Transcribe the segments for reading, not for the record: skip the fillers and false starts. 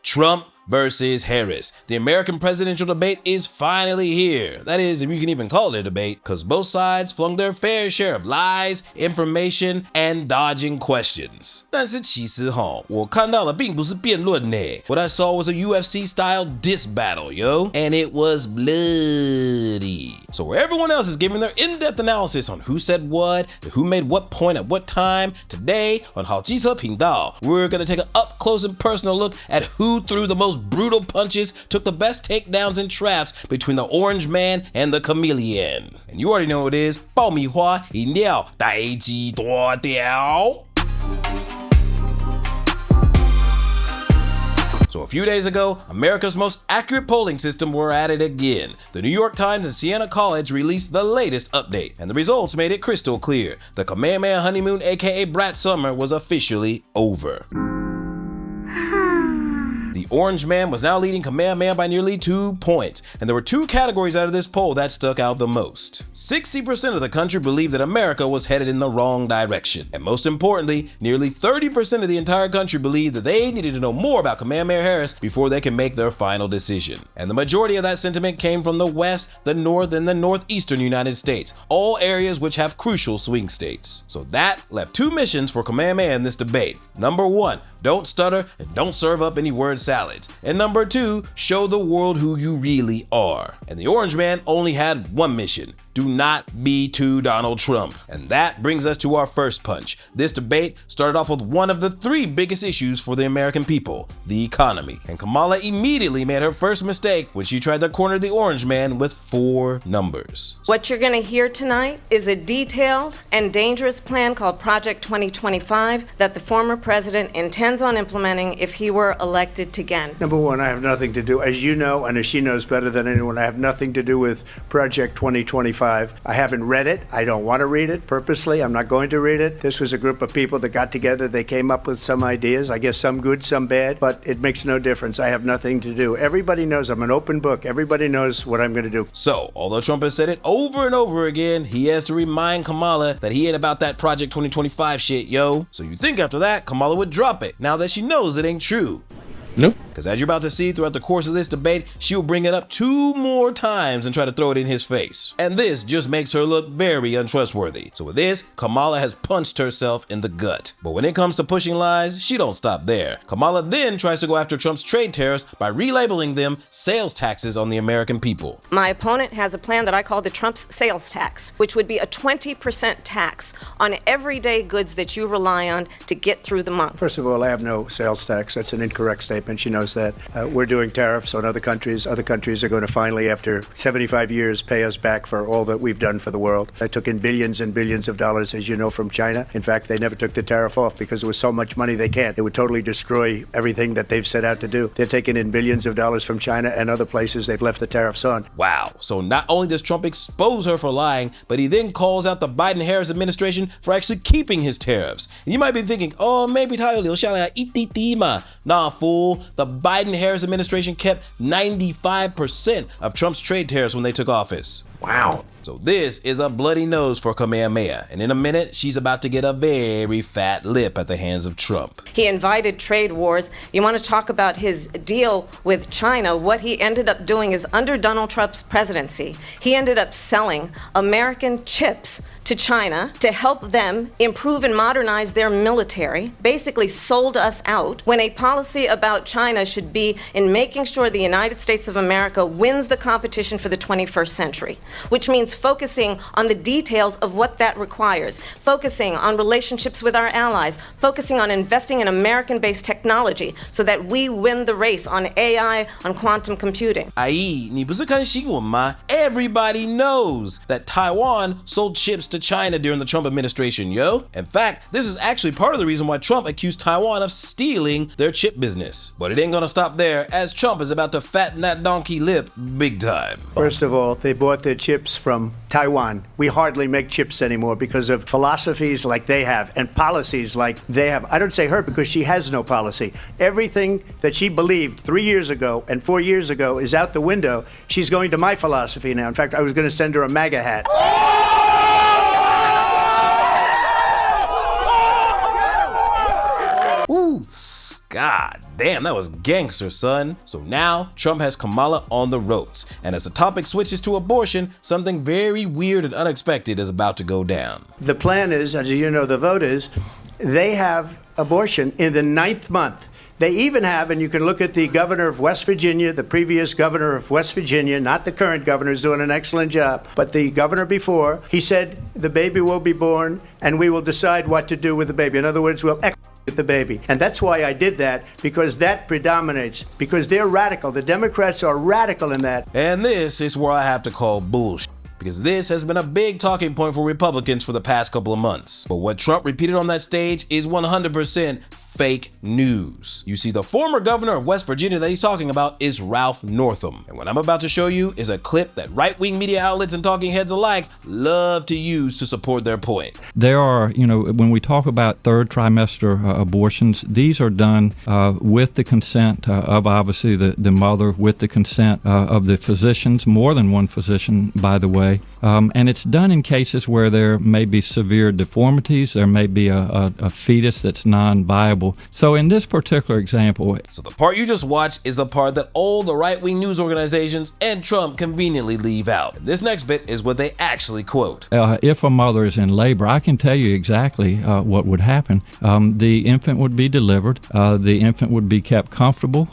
Trump versus Harris. The American presidential debate is finally here. That is, if you can even call it a debate, because both sides flung their fair share of lies, information, and dodging questions. 但是其实我看到的并不是辩论呢。What I saw was a UFC-style diss battle, yo, and it was bloody. So where everyone else is giving their in-depth analysis on who said what, and who made what point at what time, today on 好机车频道, we're gonna take an up-close and personal look at who threw the most brutal punches, took the best takedowns and traps between the orange man and the chameleon. And you already know what it is, 爆米花饮料代志大条. So a few days ago, America's most accurate polling system were at it again. The New York Times and Siena College released the latest update, and the results made it crystal clear. The Kamehameha honeymoon, aka Brat Summer, was officially over. The orange man was now leading Kamehameha by nearly 2 points, and there were 2 categories out of this poll that stuck out the most. 60% of the country believed that America was headed in the wrong direction, and most importantly, nearly 30% of the entire country believed that they needed to know more about Kamehameha Harris before they could make their final decision. And the majority of that sentiment came from the West, the North, and the Northeastern United States, all areas which have crucial swing states. So that left 2 missions for Kamehameha in this debate. Number 1, don't stutter and don't serve up any word salads. And number 2, show the world who you really are. And the orange man only had 1 mission. Do not be too Donald Trump. And that brings us to our first punch. This debate started off with one of the 3 biggest issues for the American people, the economy. And Kamala immediately made her first mistake when she tried to corner the orange man with 4 numbers. What you're gonna hear tonight is a detailed and dangerous plan called Project 2025 that the former president intends on implementing if he were elected again. Number 1, I have nothing to do, as you know, and as she knows better than anyone, I have nothing to do with Project 2025. I haven't read it. I don't want to read it purposely. I'm not going to read it. This was a group of people that got together. They came up with some ideas. I guess some good, some bad, but it makes no difference. I have nothing to do. Everybody knows I'm an open book. Everybody knows what I'm going to do. So, although Trump has said it over and over again, he has to remind Kamala that he ain't about that Project 2025 shit, yo. So you think after that, Kamala would drop it, now that she knows it ain't true. Nope. Because as you're about to see throughout the course of this debate, she'll bring it up 2 more times and try to throw it in his face. And this just makes her look very untrustworthy. So with this, Kamala has punched herself in the gut. But when it comes to pushing lies, she don't stop there. Kamala then tries to go after Trump's trade tariffs by relabeling them sales taxes on the American people. My opponent has a plan that I call the Trump's sales tax, which would be a 20% tax on everyday goods that you rely on to get through the month. First of all, I have no sales tax. That's an incorrect statement. She knows that. We're doing tariffs on other countries. Other countries are going to finally, after 75 years, pay us back for all that we've done for the world. I took in billions and billions of dollars, as you know, from China. In fact, they never took the tariff off because there was so much money they can't. It would totally destroy everything that they've set out to do. They're taking in billions of dollars from China and other places they've left the tariffs on. Wow. So not only does Trump expose her for lying, but he then calls out the Biden-Harris administration for actually keeping his tariffs. And you might be thinking, oh, maybe 他有留下来一滴滴嘛. Nah, fool. The Biden-Harris administration kept 95% of Trump's trade tariffs when they took office. Wow. So this is a bloody nose for Kamehameha, and in a minute, she's about to get a very fat lip at the hands of Trump. He invited trade wars. You want to talk about his deal with China? What he ended up doing is, under Donald Trump's presidency, he ended up selling American chips to China to help them improve and modernize their military, basically sold us out, when a policy about China should be in making sure the United States of America wins the competition for the 21st century, which means focusing on the details of what that requires, focusing on relationships with our allies, focusing on investing in American-based technology so that we win the race on AI, on quantum computing. 阿姨，你不是看新闻吗? Everybody knows that Taiwan sold chips to China during the Trump administration, yo. In fact, this is actually part of the reason why Trump accused Taiwan of stealing their chip business. But it ain't gonna stop there, as Trump is about to fatten that donkey lip big time. First of all, they bought their chips from Taiwan. We hardly make chips anymore because of philosophies like they have and policies like they have. I don't say her because she has no policy. Everything that she believed 3 years ago and 4 years ago is out the window. She's going to my philosophy now. In fact, I was going to send her a MAGA hat. Ooh. God damn, that was gangster, son. So now Trump has Kamala on the ropes. And as the topic switches to abortion, something very weird and unexpected is about to go down. The plan is, as you know, the vote is, they have abortion in the 9th month. They even have, and you can look at the governor of West Virginia, the previous governor of West Virginia, not the current governor, is doing an excellent job, but the governor before, he said the baby will be born and we will decide what to do with the baby. In other words, we'll with the baby. And that's why I did that, because that predominates, because they're radical. The Democrats are radical in that. And this is where I have to call bullshit, because this has been a big talking point for Republicans for the past couple of months. But what Trump repeated on that stage is 100% fake news. You see, the former governor of West Virginia that he's talking about is Ralph Northam. And what I'm about to show you is a clip that right-wing media outlets and talking heads alike love to use to support their point. There are, when we talk about third trimester abortions, these are done with the consent of obviously the mother, with the consent of the physicians, more than one physician, by the way. And it's done in cases where there may be severe deformities, there may be a fetus that's non-viable. So in this particular example... So the part you just watched is the part that all the right-wing news organizations and Trump conveniently leave out. And this next bit is what they actually quote. If a mother is in labor, I can tell you exactly what would happen. The infant would be delivered. The infant would be kept comfortable.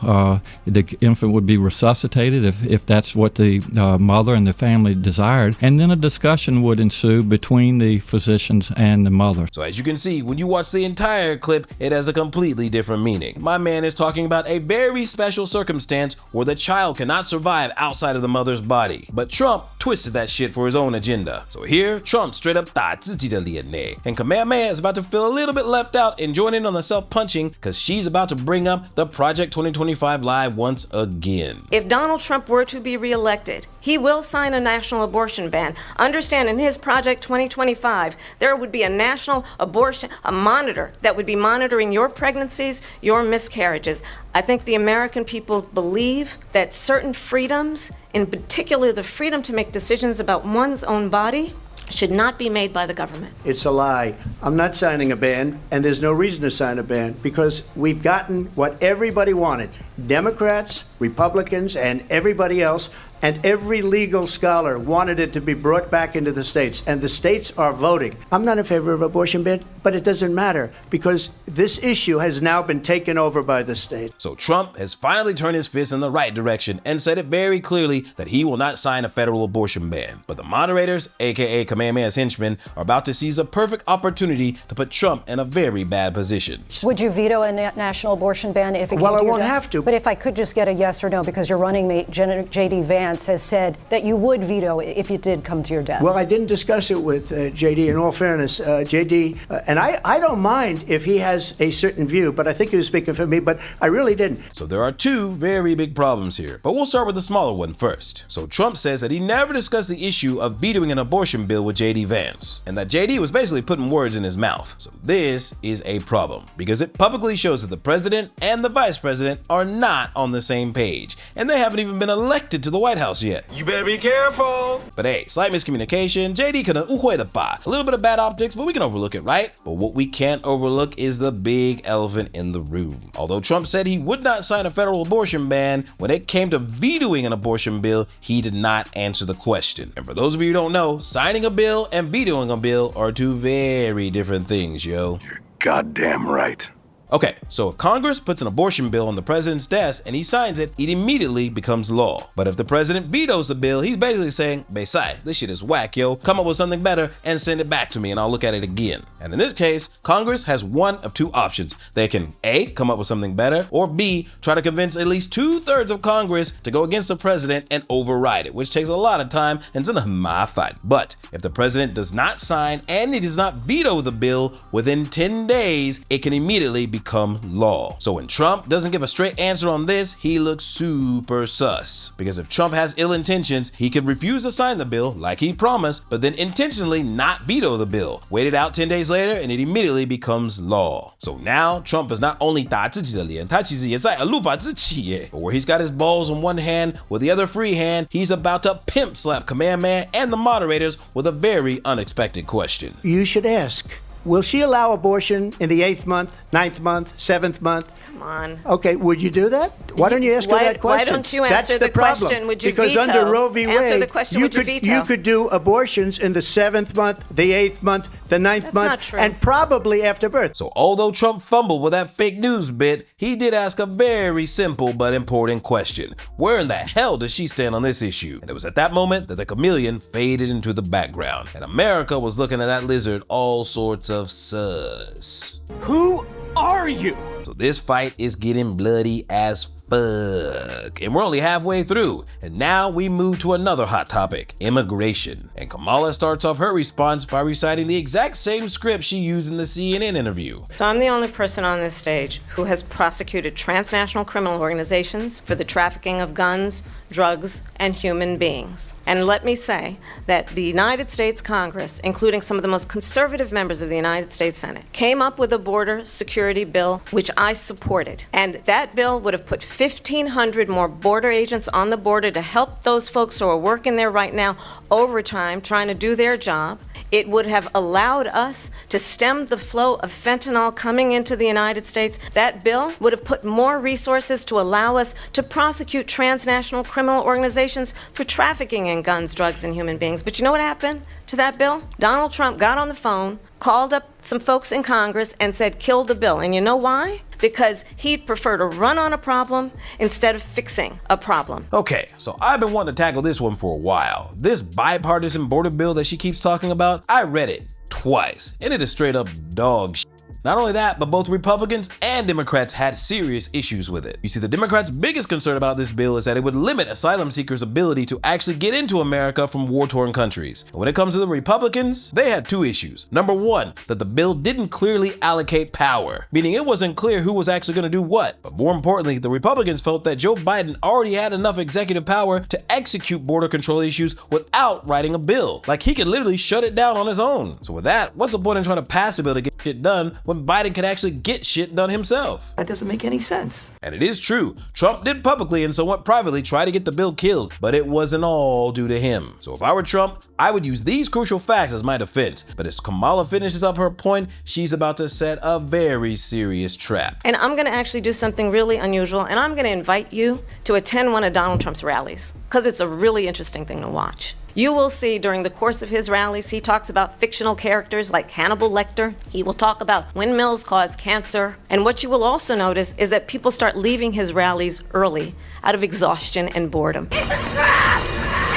The infant would be resuscitated if that's what the mother and the family desired. And then a discussion would ensue between the physicians and the mother. So as you can see, when you watch the entire clip, it has a completely different meaning. My man is talking about a very special circumstance where the child cannot survive outside of the mother's body. But Trump twisted that shit for his own agenda. So here, Trump straight up 打自己的脸呢. And Kamehameha is about to feel a little bit left out and join in on the self-punching because she's about to bring up the Project 2025 lie once again. If Donald Trump were to be reelected, he will sign a national abortion ban. Understand, in his Project 2025, there would be a national abortion, a monitor that would be monitoring your pregnancies, your miscarriages. I think the American people believe that certain freedoms, in particular the freedom to make decisions about one's own body, should not be made by the government. It's a lie. I'm not signing a ban, and there's no reason to sign a ban because we've gotten what everybody wanted. Democrats, Republicans, and everybody else, and every legal scholar wanted it to be brought back into the states, and the states are voting. I'm not in favor of abortion ban, but it doesn't matter because this issue has now been taken over by the state. So Trump has finally turned his fist in the right direction and said it very clearly that he will not sign a federal abortion ban. But the moderators, aka Kamehameha's henchmen, are about to seize a perfect opportunity to put Trump in a very bad position. Would you veto a national abortion ban if it came to your desk? Well, I won't have to. But if I could just get a yes or no, because your running mate, J.D. Vance, has said that you would veto it if it did come to your desk. Well, I didn't discuss it with J.D. In all fairness, J.D. And I don't mind if he has a certain view, but I think he was speaking for me, but I really didn't. So there are two very big problems here, but we'll start with the smaller one first. So Trump says that he never discussed the issue of vetoing an abortion bill with J.D. Vance, and that J.D. was basically putting words in his mouth. So this is a problem because it publicly shows that the president and the vice president are not on the same page, and they haven't even been elected to the White House yet. You better be careful. But hey, slight miscommunication, JD 可能误会了吧. A little bit of bad optics, but we can overlook it, right? But what we can't overlook is the big elephant in the room. Although Trump said he would not sign a federal abortion ban, when it came to vetoing an abortion bill, he did not answer the question. And for those of you who don't know, signing a bill and vetoing a bill are two very different things, yo. You're goddamn right. Okay, so if Congress puts an abortion bill on the president's desk and he signs it, it immediately becomes law. But if the president vetoes the bill, he's basically saying, Besai, this shit is whack, yo. Come up with something better and send it back to me and I'll look at it again. And in this case, Congress has one of two options. They can A, come up with something better, or B, try to convince at least 2/3 of Congress to go against the president and override it, which takes a lot of time and it's a fight. But if the president does not sign and he does not veto the bill within 10 days, it can immediately become law. So when Trump doesn't give a straight answer on this, he looks super sus. Because if Trump has ill intentions, he could refuse to sign the bill like he promised, but then intentionally not veto the bill. Wait it out 10 days later and it immediately becomes law. So now Trump is not only 打自己的脸，他其实也在路把自己耶。But where he's got his balls on one hand, with the other free hand, he's about to pimp slap Kamehameha and the moderators with a very unexpected question. You should ask, will she allow abortion in the 8th month, 9th month, 7th month? Come on. Okay, would you do that? Why don't you ask her that question? Why don't you answer That's the question? problem. Would you because veto? Under Roe v. Answer Wade, the question, would you veto? you could do abortions in the 7th month, the 8th month, the 9th That's month, not true. and probably after birth. So although Trump fumbled with that fake news bit, he did ask a very simple but important question. Where in the hell does she stand on this issue? And it was at that moment that the chameleon faded into the background, and America was looking at that lizard all sorts of sus. Who are you? So this fight is getting bloody as fuck. And we're only halfway through. And now we move to another hot topic, immigration. And Kamala starts off her response by reciting the exact same script she used in the CNN interview. So I'm the only person on this stage who has prosecuted transnational criminal organizations for the trafficking of guns, drugs, and human beings. And let me say that the United States Congress, including some of the most conservative members of the United States Senate, came up with a border security bill, which I supported. And that bill would have put 1,500 more border agents on the border to help those folks who are working there right now overtime, trying to do their job. It would have allowed us to stem the flow of fentanyl coming into the United States. That bill would have put more resources to allow us to prosecute transnational criminal organizations for trafficking in guns, drugs, and human beings. But you know what happened to that bill? Donald Trump got on the phone, called up some folks in Congress, and said, kill the bill. And you know why? Because he'd prefer to run on a problem instead of fixing a problem. Okay, so I've been wanting to tackle this one for a while. This bipartisan border bill that she keeps talking about, I read it twice, and it is straight up dog shit. Not only that, but both Republicans and Democrats had serious issues with it. You see, the Democrats' biggest concern about this bill is that it would limit asylum seekers' ability to actually get into America from war-torn countries. And when it comes to the Republicans, they had two issues. Number one, that the bill didn't clearly allocate power, meaning it wasn't clear who was actually going to do what. But more importantly, the Republicans felt that Joe Biden already had enough executive power to execute border control issues without writing a bill. Like, he could literally shut it down on his own. So with that, what's the point in trying to pass a bill to get shit done when Biden could actually get shit done himself? That doesn't make any sense. And it is true, Trump did publicly and somewhat privately try to get the bill killed, but it wasn't all due to him. So if I were Trump, I would use these crucial facts as my defense. But as Kamala finishes up her point, she's about to set a very serious trap. And I'm going to actually do something really unusual, and I'm going to invite you to attend one of Donald Trump's rallies, because it's a really interesting thing to watch. You will see during the course of his rallies, he talks about fictional characters like Hannibal Lecter. He will talk about windmills cause cancer. And what you will also notice is that people start leaving his rallies early out of exhaustion and boredom. It's a trap!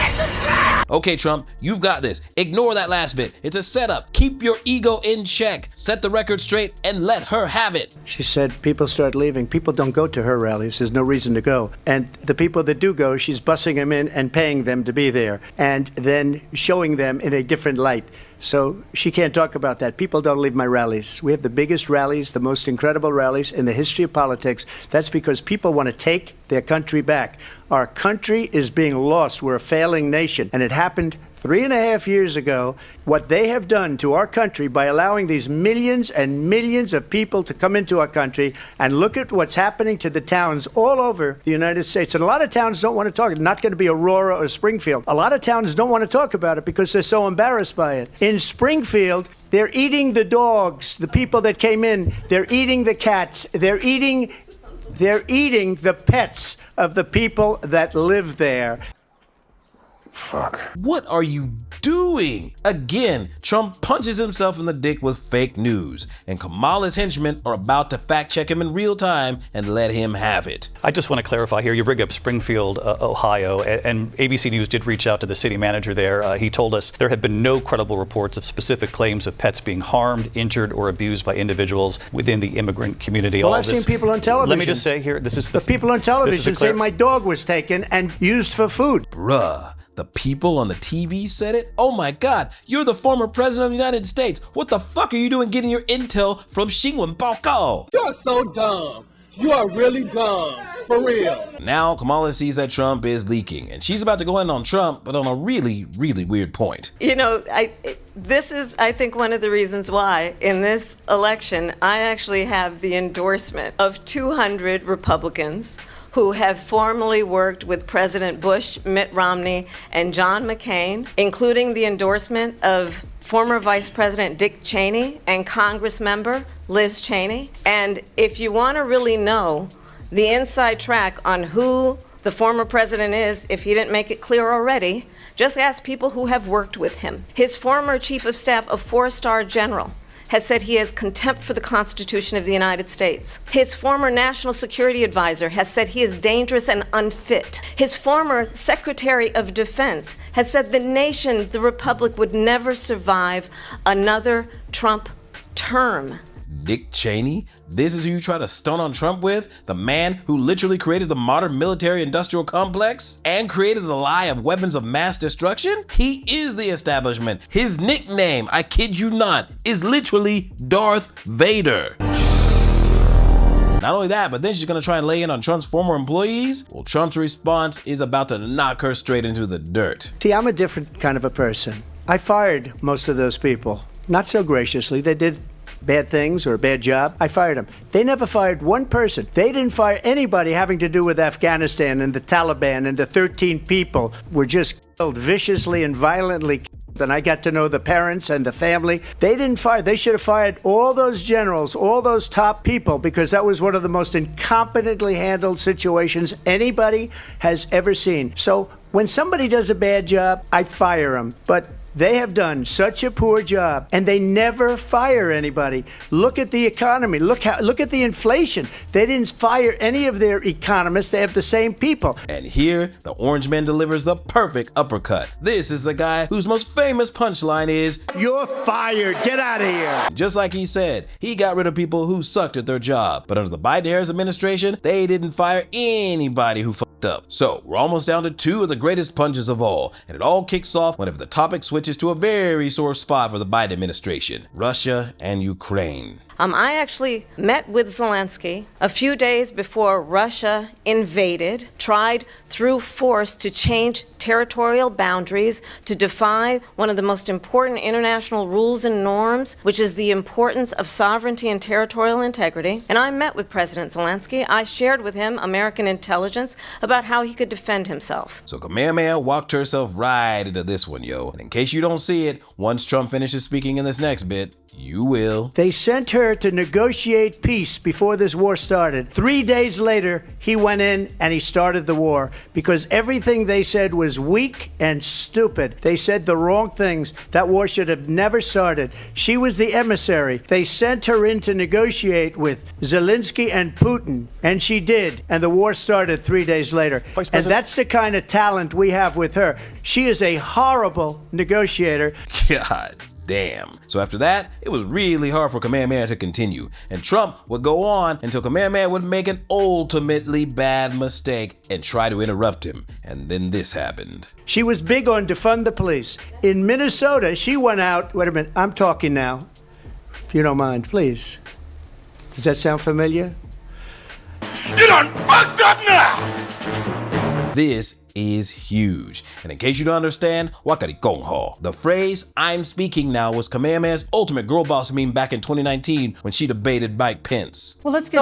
It's a trap! Okay, Trump, you've got this. Ignore that last bit. It's a setup. Keep your ego in check. Set the record straight and let her have it. She said people start leaving. People don't go to her rallies. There's no reason to go. And the people that do go, she's bussing them in and paying them to be there and then showing them in a different light. So she can't talk about that. People don't leave my rallies. We have the biggest rallies, the most incredible rallies in the history of politics. That's because people want to take their country back. Our country is being lost. We're a failing nation. And it happened 3.5 years ago. What they have done to our country by allowing these millions and millions of people to come into our country, and look at what's happening to the towns all over the United States. And a lot of towns don't want to talk. It's not going to be Aurora or Springfield. A lot of towns don't want to talk about it because they're so embarrassed by it. In Springfield, they're eating the dogs, the people that came in. They're eating the cats. They're eating the pets of the people that live there. Fuck. What are you doing? Again, Trump punches himself in the dick with fake news, and Kamala's henchmen are about to fact check him in real time and let him have it. I just want to clarify here, you bring up Springfield, Ohio, and ABC News did reach out to the city manager there. He told us there have been no credible reports of specific claims of pets being harmed, injured, or abused by individuals within the immigrant community. Well, I've seen people on television. Let me just say here, this is the people on television say my dog was taken and used for food. Bruh. The people on the TV said it? Oh my God, you're the former president of the United States. What the fuck are you doing getting your intel from Xinwen Baokao? You're so dumb. You are really dumb. For real. Now Kamala sees that Trump is leaking, and she's about to go in on Trump, but on a really, really weird point. You know, this is, I think, one of the reasons why in this election, I actually have the endorsement of 200 Republicans who have formerly worked with President Bush, Mitt Romney, and John McCain, including the endorsement of former Vice President Dick Cheney and Congress member Liz Cheney. And if you want to really know the inside track on who the former president is, if he didn't make it clear already, just ask people who have worked with him. His former chief of staff, a 4-star general, has said he has contempt for the Constitution of the United States. His former national security advisor has said he is dangerous and unfit. His former Secretary of Defense has said the nation, the Republic, would never survive another Trump term. Dick Cheney? This is who you try to stunt on Trump with? The man who literally created the modern military-industrial complex and created the lie of weapons of mass destruction? He is the establishment. His nickname, I kid you not, is literally Darth Vader. Not only that, but then she's gonna try and lay in on Trump's former employees? Well, Trump's response is about to knock her straight into the dirt. See, I'm a different kind of a person. I fired most of those people. Not so graciously. They did bad things or a bad job. I fired them. They never fired one person. They didn't fire anybody having to do with Afghanistan and the Taliban, and the 13 people were just killed viciously and violently. And I got to know the parents and the family. They didn't fire. They should have fired all those generals, all those top people, because that was one of the most incompetently handled situations anybody has ever seen. So when somebody does a bad job, I fire them. But they have done such a poor job, and they never fire anybody. Look at the economy. Look at the inflation. They didn't fire any of their economists. They have the same people. And here, the orange man delivers the perfect uppercut. This is the guy whose most famous punchline is, "You're fired. Get out of here." Just like he said, he got rid of people who sucked at their job. But under the Biden-Harris administration, they didn't fire anybody who fucked up. So we're almost down to 2 of the greatest punches of all. And it all kicks off whenever the topic switches to a very sore spot for the Biden administration: Russia and Ukraine. I actually met with Zelensky a few days before Russia invaded, tried through force to change territorial boundaries, to defy one of the most important international rules and norms, which is the importance of sovereignty and territorial integrity. And I met with President Zelensky. I shared with him American intelligence about how he could defend himself. So Kamehameha walked herself right into this one, yo. And in case you don't see it, once Trump finishes speaking in this next bit, you will. They sent her to negotiate peace before this war started. 3 days later, he went in and he started the war because everything they said was weak and stupid. They said the wrong things. That war should have never started. She was the emissary. They sent her in to negotiate with Zelensky and Putin, and she did. And the war started 3 days later. And that's the kind of talent we have with her. She is a horrible negotiator. God damn. So after that, it was really hard for Kamehameha to continue, and Trump would go on until Kamehameha would make an ultimately bad mistake and try to interrupt him. And then this happened. She was big on defund the police. In Minnesota, she went out. Wait a minute, I'm talking now. If you don't mind, please. Does that sound familiar? You done fucked up now! This is huge. And in case you don't understand, wakari kongho. The phrase "I'm speaking now" was Kamehameha's ultimate girl boss meme back in 2019 when she debated Mike Pence. Well, let's get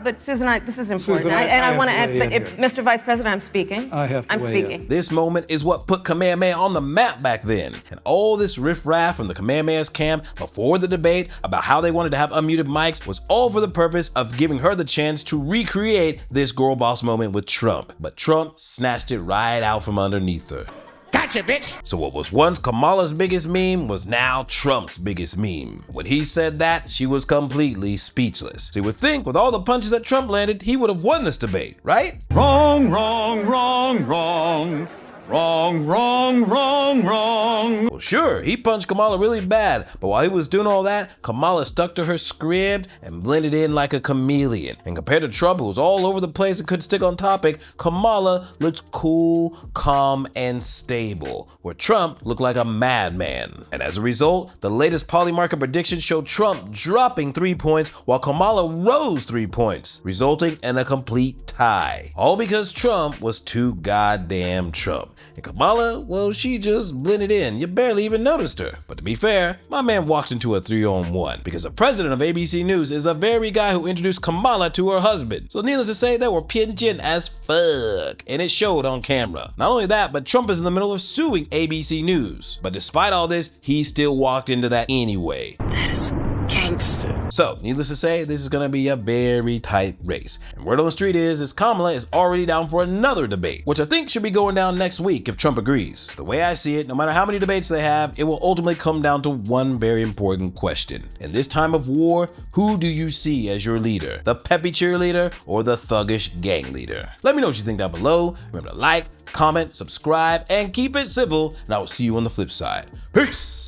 but Susan, this is important. Susan, I want to have to add, weigh in if, here. Mr. Vice President, I'm speaking. I'm speaking. This moment is what put Kamehameha on the map back then. And all this riffraff from the Kamehameha's camp before the debate about how they wanted to have unmuted mics was all for the purpose of giving her the chance to recreate this girl boss moment with Trump. But Trump snatched it right out from underneath her. Gotcha, bitch! So what was once Kamala's biggest meme was now Trump's biggest meme. When he said that, she was completely speechless. So you would think with all the punches that Trump landed, he would have won this debate, right? Wrong, wrong, wrong, wrong. Wrong, wrong, wrong, wrong. Well, sure, he punched Kamala really bad, but while he was doing all that, Kamala stuck to her script and blended in like a chameleon. And compared to Trump, who was all over the place and couldn't stick on topic, Kamala looked cool, calm, and stable, where Trump looked like a madman. And as a result, the latest Polymarket prediction showed Trump dropping 3 points while Kamala rose 3 points, resulting in a complete tie. All because Trump was too goddamn Trump. And Kamala, well, she just blended in. You barely barely even noticed her. But to be fair, my man walked into a 3-on-1 because the president of ABC News is the very guy who introduced Kamala to her husband. So needless to say, they were pigeon as fuck, and it showed on camera. Not only that, but Trump is in the middle of suing ABC News. But despite all this, he still walked into that anyway. That is gangster. So, needless to say, this is gonna be a very tight race. And word on the street is Kamala is already down for another debate, which I think should be going down next week if Trump agrees. The way I see it, no matter how many debates they have, it will ultimately come down to one very important question. In this time of war, who do you see as your leader? The peppy cheerleader or the thuggish gang leader? Let me know what you think down below. Remember to like, comment, subscribe, and keep it civil, and I will see you on the flip side. Peace!